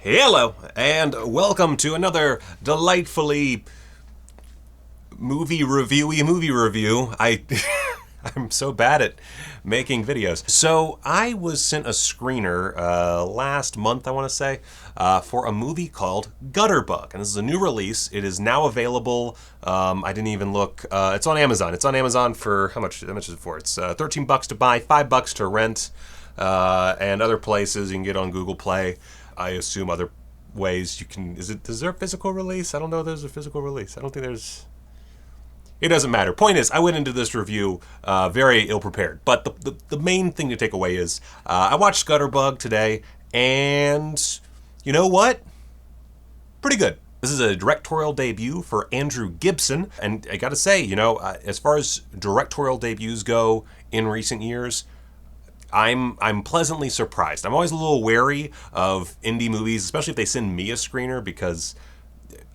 Hello, and welcome to another delightfully movie review. I'm so bad at making videos. So I was sent a screener last month, I want to say, for a movie called Gutterbug, and this is a new release. It is now available. I didn't even look. It's on Amazon. It's on Amazon for how much? How much is it for? It's $13 to buy, $5 to rent, and other places you can get on Google Play. I assume other ways you can. Is there a physical release? I don't know if there's a physical release. I don't think there's. It doesn't matter. Point is, I went into this review very ill prepared. But the main thing to take away is I watched Gutterbug today, and you know what? Pretty good. This is a directorial debut for Andrew Gibson, and I gotta say, as far as directorial debuts go in recent years, I'm pleasantly surprised. I'm always a little wary of indie movies, especially if they send me a screener, because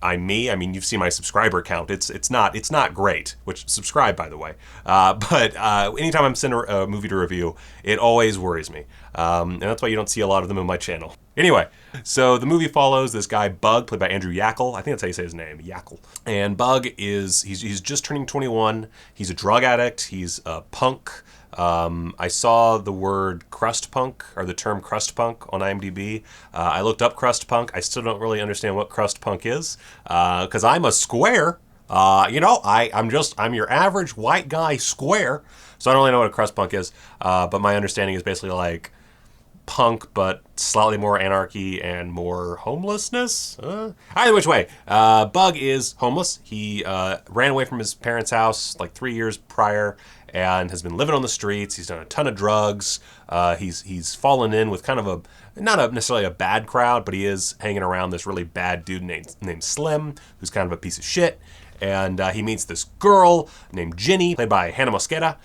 I'm me. I mean, you've seen my subscriber count. It's not great. Which subscribe, by the way. But anytime I'm sending a movie to review, it always worries me, and that's why you don't see a lot of them on my channel. Anyway, so the movie follows this guy Bug, played by Andrew Yackle. I think that's how you say his name, Yackle. And Bug he's just turning 21. He's a drug addict. He's a punk. I saw the word crust punk, or the term crust punk, on IMDb. I looked up crust punk. I still don't really understand what crust punk is, because I'm a square. I'm your average white guy square, so I don't really know what a crust punk is. But my understanding is basically like punk, but slightly more anarchy and more homelessness. Either which way, Bug is homeless. He ran away from his parents' house like 3 years prior and has been living on the streets. He's done a ton of drugs. He's fallen in with kind of not necessarily a bad crowd, but he is hanging around this really bad dude named Slim, who's kind of a piece of shit. And he meets this girl named Ginny, played by Hannah Mosqueda,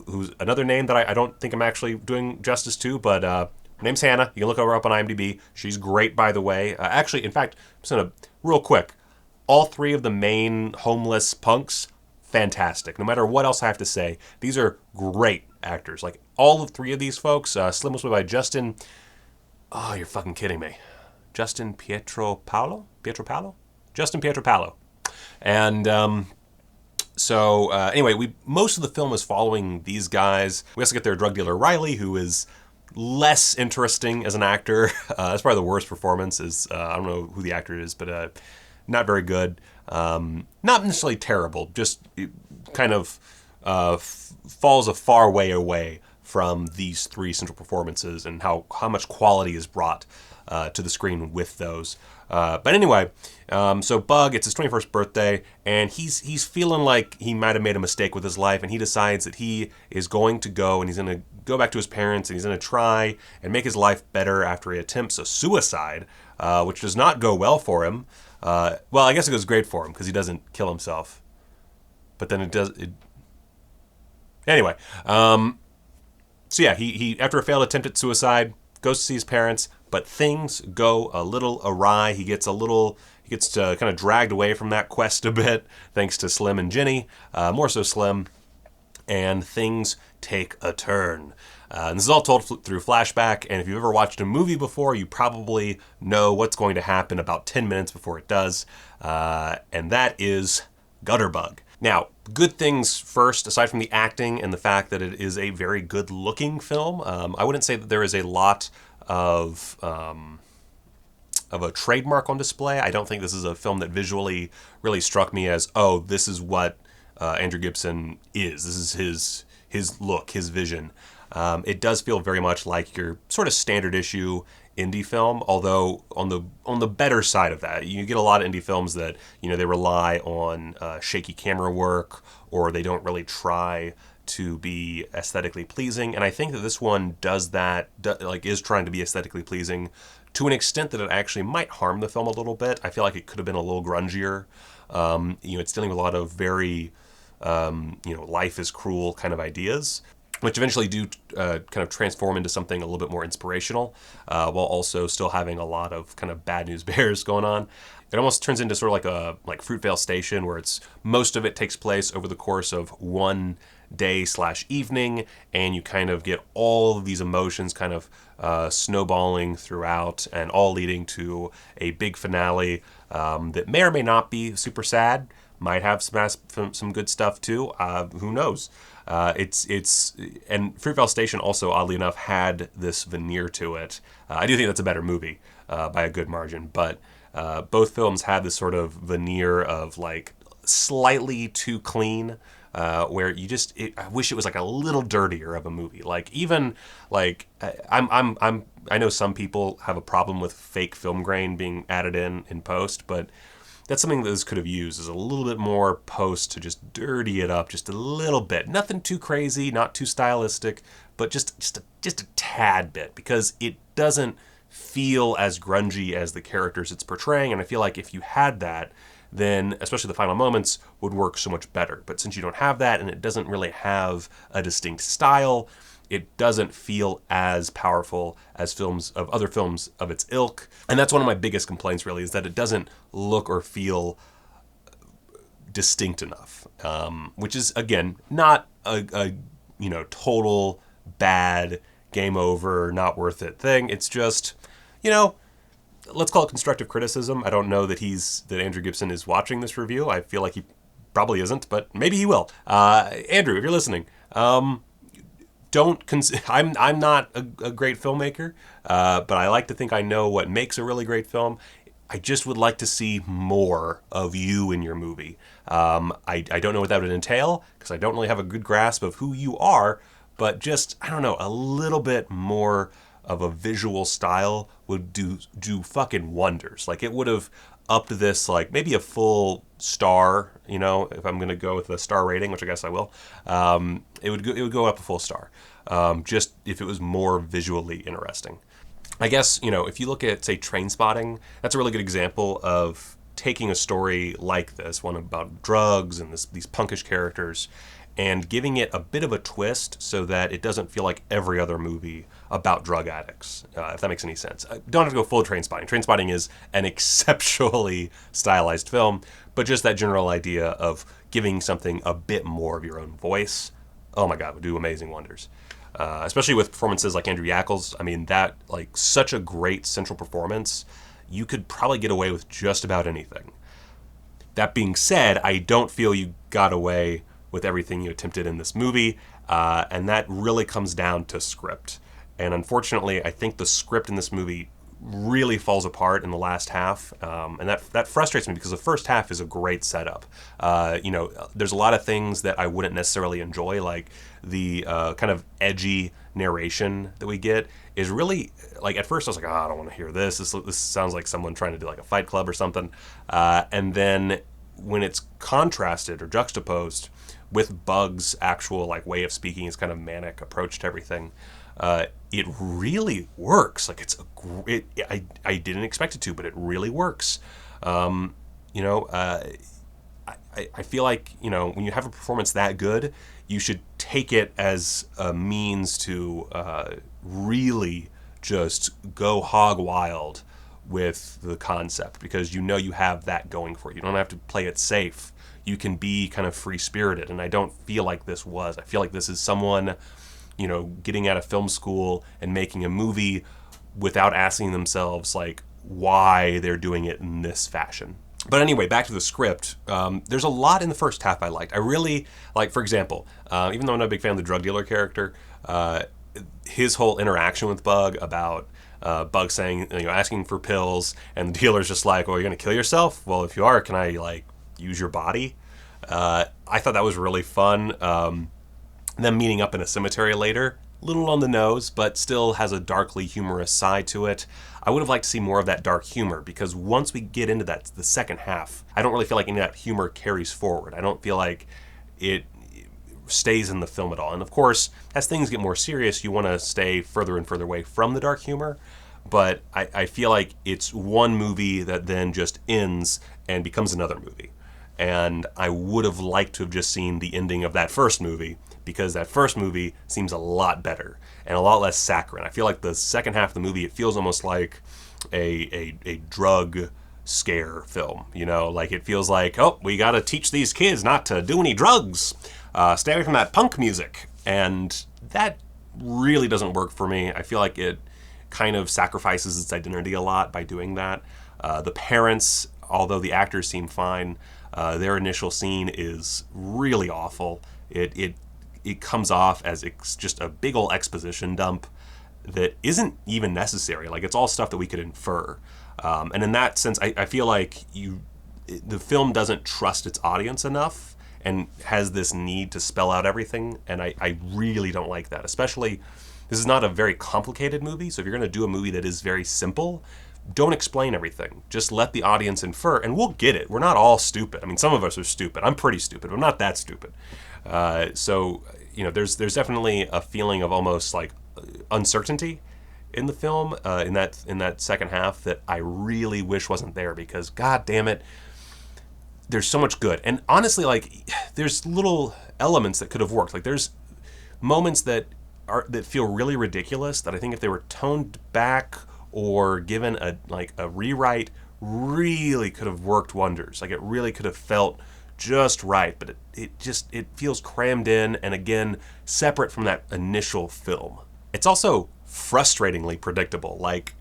who's another name that I don't think I'm actually doing justice to, but her name's Hannah. You can look her up on IMDb. She's great, by the way. Actually, in fact, I'm just gonna, real quick, all three of the main homeless punks, fantastic. No matter what else I have to say, these are great actors. Like, all of three of these folks. Slim was played by Justin. Oh, you're fucking kidding me. Justin Pietropalo? Justin Pietropalo. And anyway, most of the film is following these guys. We also get their drug dealer Riley, who is less interesting as an actor. That's probably the worst performance. I don't know who the actor is, but not very good. Not necessarily terrible, just kind of falls a far way away from these three central performances and how much quality is brought to the screen with those. But anyway, so Bug, it's his 21st birthday, and he's feeling like he might have made a mistake with his life, and he decides that he is going to go and he's going to go back to his parents, and he's going to try and make his life better after he attempts a suicide, which does not go well for him. Well, I guess it goes great for him because he doesn't kill himself, but then it does. Anyway, so yeah, he after a failed attempt at suicide, goes to see his parents, but things go a little awry. He gets kind of dragged away from that quest a bit, thanks to Slim and Ginny, more so Slim, and things take a turn. And this is all told through flashback, and if you've ever watched a movie before, you probably know what's going to happen about 10 minutes before it does, and that is Gutterbug. Now, good things first, aside from the acting and the fact that it is a very good-looking film. I wouldn't say that there is a lot of a trademark on display. I don't think this is a film that visually really struck me as, oh, this is what Andrew Gibson is. This is his look, his vision. It does feel very much like your sort of standard issue indie film, although on the better side of that. You get a lot of indie films that, they rely on shaky camera work, or they don't really try to be aesthetically pleasing, and I think that this one does that, is trying to be aesthetically pleasing to an extent that it actually might harm the film a little bit. I feel like it could have been a little grungier. It's dealing with a lot of very, life is cruel kind of ideas, which eventually do kind of transform into something a little bit more inspirational, while also still having a lot of kind of bad news bears going on. It almost turns into sort of like Fruitvale Station, where most of it takes place over the course of one day/evening, and you kind of get all of these emotions kind of snowballing throughout, and all leading to a big finale that may or may not be super sad. Might have some good stuff too. Who knows? And Fruitvale Station also, oddly enough, had this veneer to it. I do think that's a better movie by a good margin, but both films had this sort of veneer of like slightly too clean, where I wish it was like a little dirtier of a movie. Like even like I know some people have a problem with fake film grain being added in post, but that's something that this could have used, is a little bit more post to just dirty it up just a little bit. Nothing too crazy, not too stylistic, but just a tad bit, because it doesn't feel as grungy as the characters it's portraying. And I feel like if you had that, then especially the final moments would work so much better. But since you don't have that, and it doesn't really have a distinct style, it doesn't feel as powerful as other films of its ilk. And that's one of my biggest complaints, really, is that it doesn't look or feel distinct enough. Which is, again, not a total bad, game over, not worth it thing. It's just, let's call it constructive criticism. I don't know that Andrew Gibson is watching this review. I feel like he probably isn't, but maybe he will. Andrew, if you're listening, I'm not a great filmmaker, but I like to think I know what makes a really great film. I just would like to see more of you in your movie. I don't know what that would entail, because I don't really have a good grasp of who you are, but just, I don't know, a little bit more of a visual style would do fucking wonders. Like, it would have upped this, like, maybe a full star, if I'm going to go with a star rating, which I guess I will. It would go up a full star, just if it was more visually interesting. I guess, if you look at, say, Trainspotting, that's a really good example of taking a story like this, one about drugs and these punkish characters, and giving it a bit of a twist so that it doesn't feel like every other movie about drug addicts, if that makes any sense. Don't have to go full Trainspotting. Trainspotting is an exceptionally stylized film, but just that general idea of giving something a bit more of your own voice, oh my God, would do amazing wonders. Especially with performances like Andrew Yackel's. I mean, that, like, such a great central performance, you could probably get away with just about anything. That being said, I don't feel you got away with everything you attempted in this movie, and that really comes down to script. And unfortunately, I think the script in this movie really falls apart in the last half, and that frustrates me, because the first half is a great setup. There's a lot of things that I wouldn't necessarily enjoy, like the kind of edgy narration that we get is really, like, at first I was like, I don't want to hear this. This sounds like someone trying to do like a Fight Club or something. And then when it's contrasted or juxtaposed with Bug's actual, like, way of speaking, his kind of manic approach to everything, it really works. Like, I didn't expect it to, but it really works. I feel like, when you have a performance that good, you should take it as a means to really just go hog wild with the concept, because you have that going for you. You don't have to play it safe. You can be kind of free-spirited, and I don't feel like this was. I feel like this is someone, getting out of film school and making a movie without asking themselves, like, why they're doing it in this fashion. But anyway, back to the script. There's a lot in the first half I liked. I really, like, for example, even though I'm not a big fan of the drug dealer character, his whole interaction with Bug about Bug saying, asking for pills, and the dealer's just like, well, you're going to kill yourself? Well, if you are, can I, like, use your body? I thought that was really fun. Them meeting up in a cemetery later, little on the nose, but still has a darkly humorous side to it. I would have liked to see more of that dark humor, because once we get into that, the second half, I don't really feel like any of that humor carries forward. I don't feel like it stays in the film at all. And of course, as things get more serious, you want to stay further and further away from the dark humor. But I feel like it's one movie that then just ends and becomes another movie. And I would have liked to have just seen the ending of that first movie, because that first movie seems a lot better and a lot less saccharine. I feel like the second half of the movie, it feels almost like a drug scare film. Like, it feels like, oh, we got to teach these kids not to do any drugs. Stay away from that punk music. And that really doesn't work for me. I feel like it kind of sacrifices its identity a lot by doing that. The parents, although the actors seem fine, their initial scene is really awful. It comes off as just a big old exposition dump that isn't even necessary. Like, it's all stuff that we could infer. And in that sense, I feel like the film doesn't trust its audience enough and has this need to spell out everything. And I really don't like that. Especially, this is not a very complicated movie. So if you're going to do a movie that is very simple, don't explain everything. Just let the audience infer, and we'll get it. We're not all stupid. I mean, some of us are stupid. I'm pretty stupid, but I'm not that stupid. So, there's definitely a feeling of almost like uncertainty in the film, in that second half, that I really wish wasn't there, because god damn it, there's so much good. And honestly, like, there's little elements that could have worked. Like, there's moments that feel really ridiculous that I think if they were toned back or given a rewrite, really could have worked wonders. Like, it really could have felt just right, but it feels crammed in, and again, separate from that initial film. It's also frustratingly predictable. Like,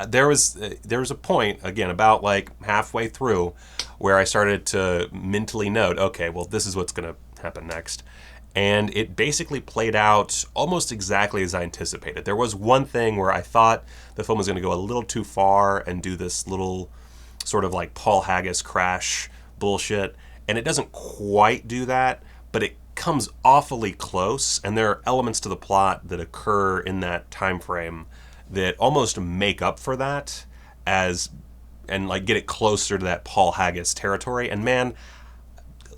there was a point, again, about like halfway through, where I started to mentally note, okay, well, this is what's going to happen next. And it basically played out almost exactly as I anticipated. There was one thing where I thought the film was going to go a little too far and do this little sort of like Paul Haggis crash bullshit, and it doesn't quite do that, but it comes awfully close, and there are elements to the plot that occur in that time frame that almost make up for that, and like get it closer to that Paul Haggis territory. And man,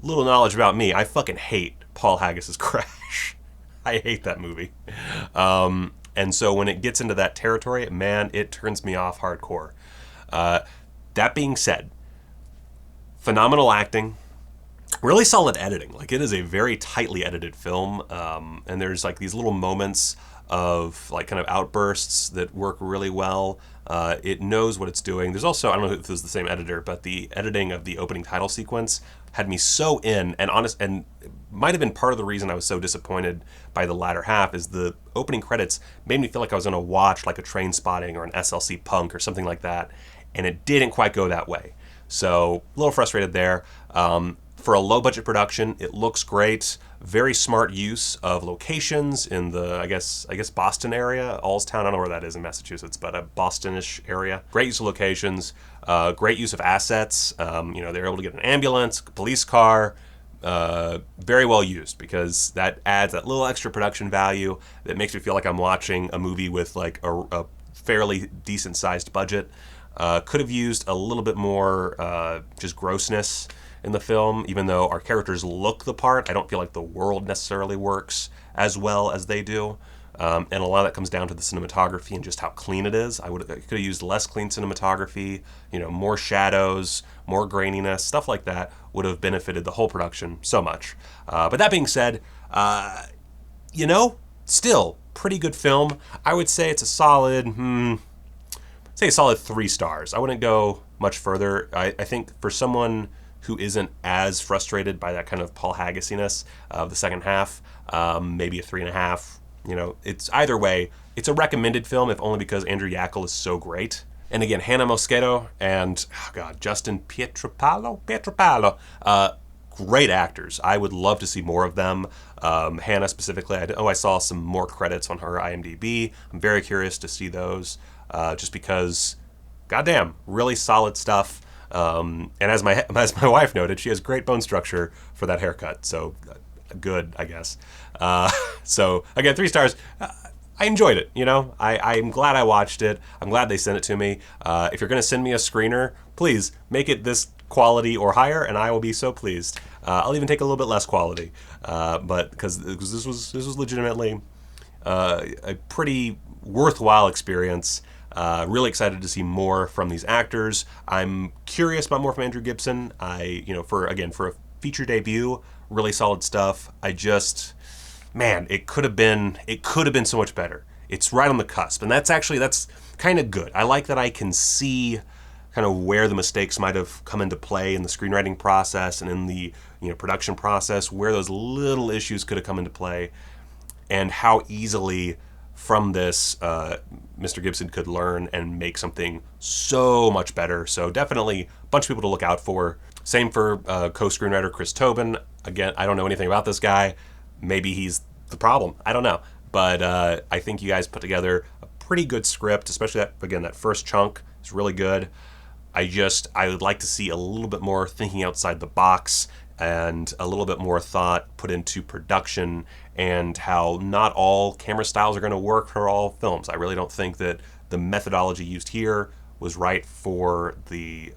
little knowledge about me, I fucking hate Paul Haggis's Crash. I hate that movie. And so when it gets into that territory, man, it turns me off hardcore. That being said, phenomenal acting, really solid editing. Like, it is a very tightly edited film, and there's like these little moments of like kind of outbursts that work really well. It knows what it's doing. There's also, I don't know if it was the same editor, but the editing of the opening title sequence had me so in, and might have been part of the reason I was so disappointed by the latter half, is the opening credits made me feel like I was going to watch like a Train Spotting or an SLC Punk or something like that, and it didn't quite go that way. So a little frustrated there. For a low budget production, it looks great. Very smart use of locations in the, I guess Boston area, Allstown. I don't know where that is in Massachusetts, but a Bostonish area. Great use of locations, great use of assets. They were able to get an ambulance, a police car, very well used, because that adds that little extra production value that makes me feel like I'm watching a movie with like a fairly decent sized budget. Could have used a little bit more just grossness in the film. Even though our characters look the part, I don't feel like the world necessarily works as well as they do. And a lot of that comes down to the cinematography and just how clean it is. I could have used less clean cinematography, more shadows, more graininess, stuff like that would have benefited the whole production so much. But that being said, still pretty good film. I would say it's a solid, say a solid 3 stars. I wouldn't go much further. I think for someone who isn't as frustrated by that kind of Paul Haggisiness of the second half, maybe a 3.5. It's either way, it's a recommended film, if only because Andrew Yackel is so great. And again, Hannah Mosquedo and, Justin Pietropalo, great actors. I would love to see more of them. Hannah specifically, I saw some more credits on her IMDb. I'm very curious to see those, just because, goddamn, really solid stuff. And as my wife noted, she has great bone structure for that haircut. So good, I guess. So again, 3 stars. I enjoyed it. I'm glad I watched it. I'm glad they sent it to me. If you're going to send me a screener, please make it this quality or higher, and I will be so pleased. I'll even take a little bit less quality, but because this was legitimately a pretty worthwhile experience. Really excited to see more from these actors. I'm curious about more from Andrew Gibson. For a feature debut, really solid stuff. It could have been so much better. It's right on the cusp, and that's kind of good. I like that I can see kind of where the mistakes might have come into play in the screenwriting process and in the production process, where those little issues could have come into play, and how easily from this Mr. Gibson could learn and make something so much better. So definitely a bunch of people to look out for. Same for co-screenwriter Chris Tobin. Again, I don't know anything about this guy. Maybe he's the problem. I don't know. But I think you guys put together a pretty good script, especially that first chunk is really good. I would like to see a little bit more thinking outside the box and a little bit more thought put into production and how not all camera styles are going to work for all films. I really don't think that the methodology used here was right for the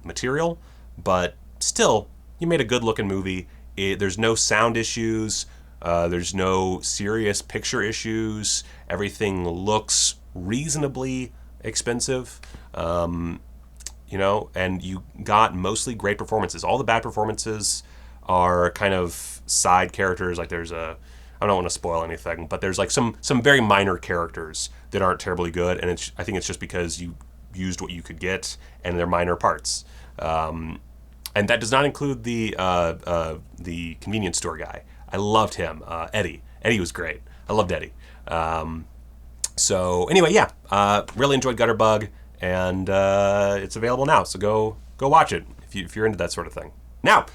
material, but still, you made a good looking movie. There's no sound issues. There's no serious picture issues. Everything looks reasonably expensive. And you got mostly great performances. All the bad performances are kind of side characters. Like I don't want to spoil anything, but there's like some very minor characters that aren't terribly good, and I think it's just because you used what you could get, and they're minor parts. And that does not include the convenience store guy. I loved him, Eddie. Eddie was great. I loved Eddie. So anyway, yeah, really enjoyed Gutterbug. And it's available now, so go watch it if you're into that sort of thing. Now,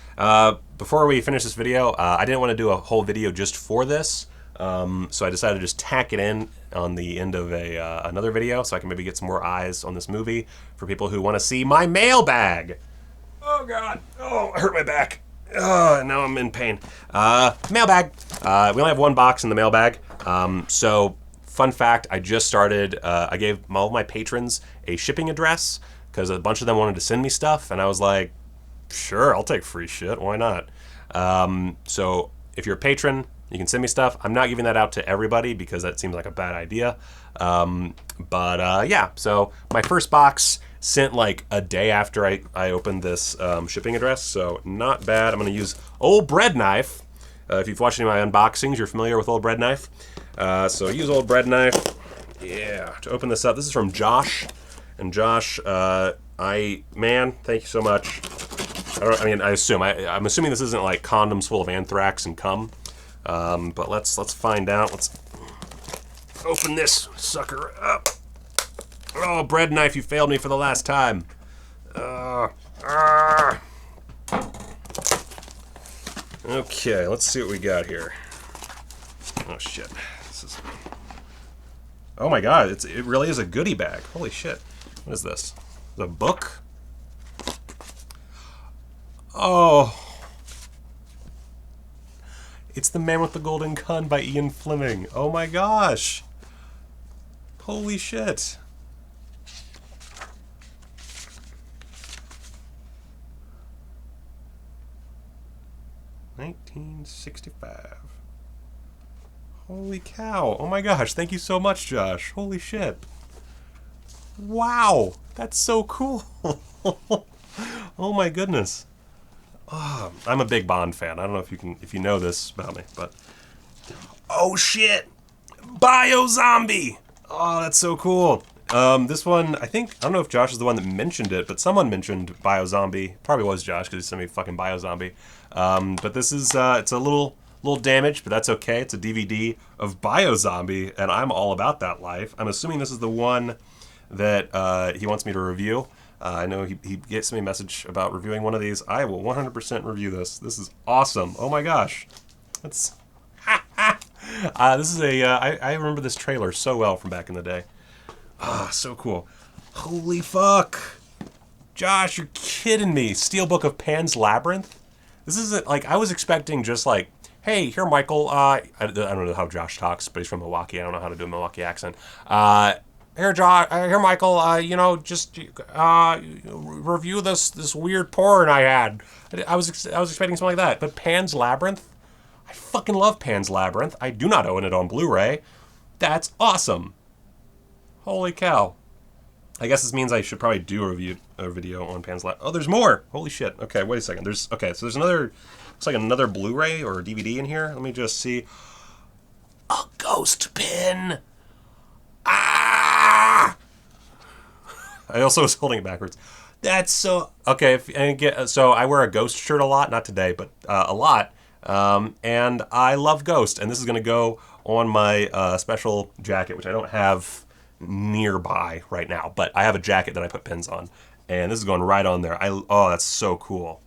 before we finish this video, I didn't want to do a whole video just for this, so I decided to just tack it in on the end of another video, so I can maybe get some more eyes on this movie for people who want to see my mailbag. Oh God! Oh, I hurt my back. Oh, now I'm in pain. Mailbag. We only have one box in the mailbag, so. Fun fact, I just started, I gave all of my patrons a shipping address because a bunch of them wanted to send me stuff, and I was like, sure, I'll take free shit, why not? So if you're a patron, you can send me stuff. I'm not giving that out to everybody because that seems like a bad idea. Yeah, so my first box sent like a day after I opened this shipping address, so not bad. I'm going to use Old Bread Knife. If you've watched any of my unboxings, you're familiar with Old Bread Knife. So use Old Bread Knife, yeah, to open this up. This is from Josh, and Josh, man, thank you so much. I'm assuming this isn't like condoms full of anthrax and cum, but let's find out. Let's open this sucker up. Oh, Bread Knife, you failed me for the last time. Okay, let's see what we got here. Oh shit. Oh my God, it really is a goodie bag. Holy shit. What is this? The book? Oh. It's The Man with the Golden Gun by Ian Fleming. Oh my gosh. Holy shit. $1965. Holy cow. Oh my gosh, thank you so much, Josh. Holy shit. Wow, that's so cool. Oh my goodness. Oh, I'm a big Bond fan. I don't know if you know this about me, but oh shit. Bio-Zombie. Oh, that's so cool. This one, I don't know if Josh is the one that mentioned it, but someone mentioned Bio-Zombie. Probably was Josh because he sent me fucking Bio-Zombie. But this is, it's a little damaged, but that's okay. It's a DVD of Bio-Zombie, and I'm all about that life. I'm assuming this is the one that he wants me to review. I know he gets me a message about reviewing one of these. I will 100% review this. This is awesome. Oh my gosh. This is I remember this trailer so well from back in the day. Ah, so cool. Holy fuck. Josh, you're kidding me. Steelbook of Pan's Labyrinth? This isn't, like, I was expecting just like, hey, here, Michael, I don't know how Josh talks, but he's from Milwaukee. I don't know how to do a Milwaukee accent. Here, Michael, just review this weird porn I had. I was expecting something like that. But Pan's Labyrinth? I fucking love Pan's Labyrinth. I do not own it on Blu-ray. That's awesome. Holy cow. I guess this means I should probably do a video on Pan's Labyrinth. Oh, there's more! Holy shit. Okay, wait a second. So there's another, looks like another Blu-ray or DVD in here. Let me just see. A ghost pin! Ah! I also was holding it backwards. That's so okay. So I wear a Ghost shirt a lot, not today, but a lot. And I love Ghost, and this is gonna go on my special jacket, which I don't have nearby right now, but I have a jacket that I put pins on, and this is going right on there. Oh, that's so cool.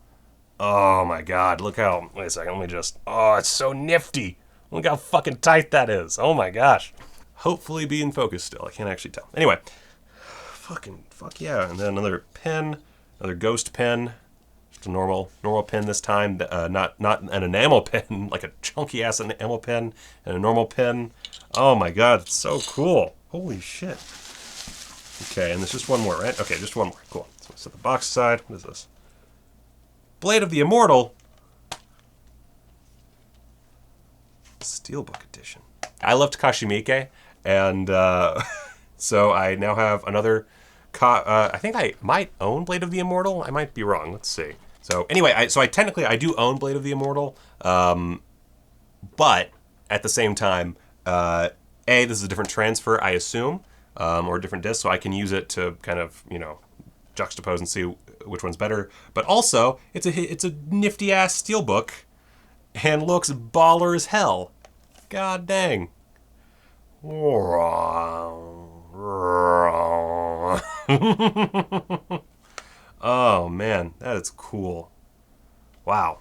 Oh my God, look how. Wait a second, let me just. Oh, it's so nifty. Look how fucking tight that is. Oh my gosh. Hopefully be in focus still. I can't actually tell. Anyway, fuck yeah. And then another pen, another Ghost pen. Just a normal pen this time. Not an enamel pen, like a chunky ass enamel pen, and a normal pen. Oh my God, it's so cool. Holy shit. Okay, and there's just one more, right? Okay, just one more. Cool. So let's set the box aside. What is this? Blade of the Immortal. Steelbook edition. I love Takashi Miike, and so I now have another. I think I might own Blade of the Immortal. I might be wrong. Let's see. So anyway, I technically I do own Blade of the Immortal, but at the same time, this is a different transfer, I assume, or a different disc, so I can use it to kind of juxtapose and see which one's better. But also, it's a nifty ass steelbook, and looks baller as hell. God dang. Oh man, that is cool. Wow.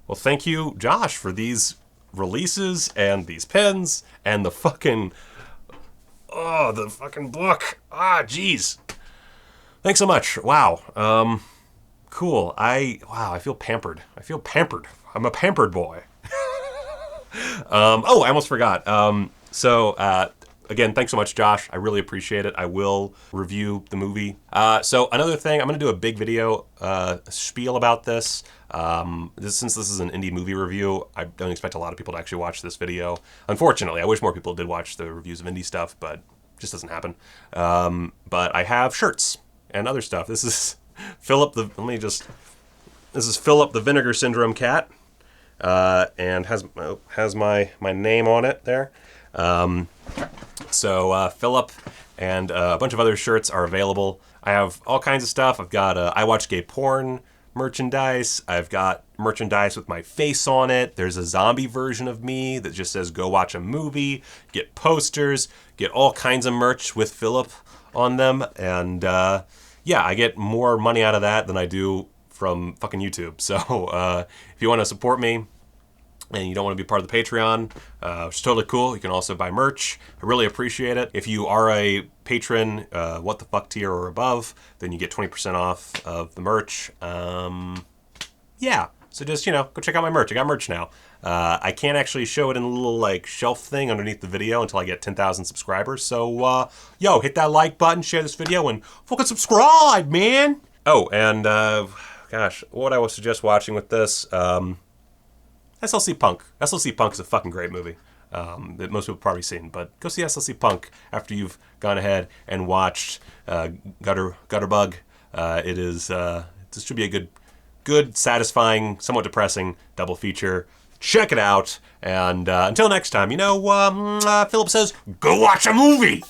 Well, thank you, Josh, for these releases and these pens and the fucking book. Jeez. Thanks so much. Wow. Cool. I feel pampered. I'm a pampered boy. I almost forgot. Again, thanks so much, Josh. I really appreciate it. I will review the movie. So another thing, I'm going to do a big video spiel about this. Since this is an indie movie review, I don't expect a lot of people to actually watch this video. Unfortunately, I wish more people did watch the reviews of indie stuff, but it just doesn't happen. But I have shirts and other stuff. This is Philip the Vinegar Syndrome cat, and has my name on it there. So Philip and a bunch of other shirts are available. I have all kinds of stuff. I've got I Watch Gay Porn merchandise. I've got merchandise with my face on it. There's a zombie version of me that just says go watch a movie. Get posters. Get all kinds of merch with Philip on them. And yeah, I get more money out of that than I do from fucking YouTube. So if you want to support me, and you don't want to be part of the Patreon, which is totally cool, you can also buy merch. I really appreciate it. If you are a patron, what the fuck tier or above, then you get 20% off of the merch. Yeah, so just, go check out my merch. I got merch now. I can't actually show it in a little, shelf thing underneath the video until I get 10,000 subscribers. So, hit that like button, share this video, and fucking subscribe, man! Oh, and, gosh, what I would suggest watching with this, SLC Punk. SLC Punk is a fucking great movie that most people have probably seen. But go see SLC Punk after you've gone ahead and watched Gutterbug. This should be a good, satisfying, somewhat depressing double feature. Check it out. And until next time, Philip says, go watch a movie!